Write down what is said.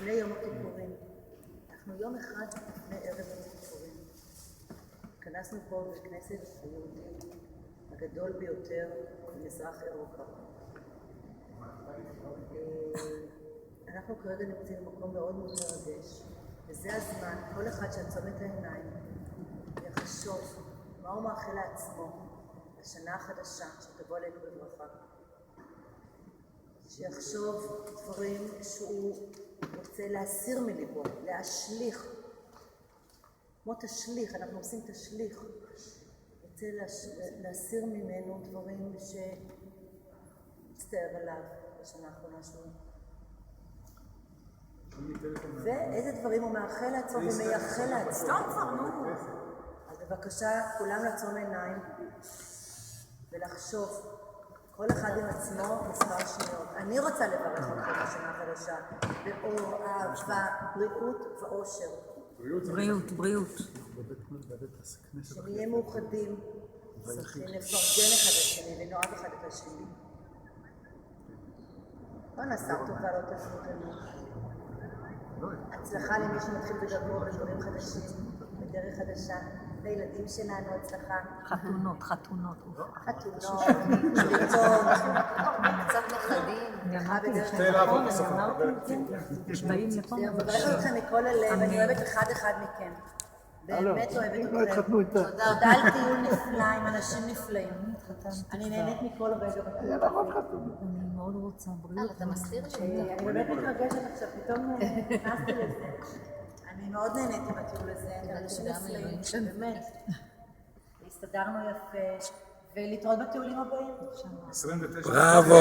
לפני יום הכיפורים. אנחנו יום אחד לפני ערב יום הכיפורים. התכנסנו פה בכנסת היהודית הגדול ביותר במזרח אירופה. אנחנו כרגע נמצאים במקום מאוד מאוד מרגש, וזה הזמן, כל אחד שעצום את העיניים יחשוב מה הוא מאחל לעצמו לשנה החדשה שתבוא עלינו בברכה. שיחשוב דברים שהוא רוצה להסיר מליבו, להשליך. כמו תשליך, אנחנו עושים תשליך. רוצה להסיר ממנו דברים שמצטער עליו בשנה האחרונה שלו. ואיזה דברים הוא מאחל לעצמו ומייחל לעצמו. אז בבקשה, כולם לעצום עיניים ולחשוב. כל אחד עם עצמו מספר שניות. אני רוצה לברך אתכם בשנה החדשה, באור, אהבה, בריאות ואושר. בריאות. שנהיה מאוחדים, צריכים לפרגן אחד לשני ונאהב אחד את השני. לא נעשה טובה, לא תעזרו לנו. הצלחה למי שמתחיל בדרכו בדברים חדשים, בדרך חדשה. לילדים שלנו, הצלחה. חתונות. לרצות. קצת נכדים. באים לפה. אני מברכת אתכם מכל הלב, אני אוהבת אחד מכם. באמת אוהבת אתכם. תודה על טיול נפלא עם אנשים נפלאים. אני נהנית מכל רגע. אני מאוד רוצה בריאות. אתה מסתיר לי? אני באמת מתרגשת עכשיו, פתאום נכנסתי לזה. אני מאוד נהנית עם הטיול הזה, אנשים נפלאים, באמת. הסתדרנו יפה, ולהתראות בטיולים הבאים. 29. בראבו!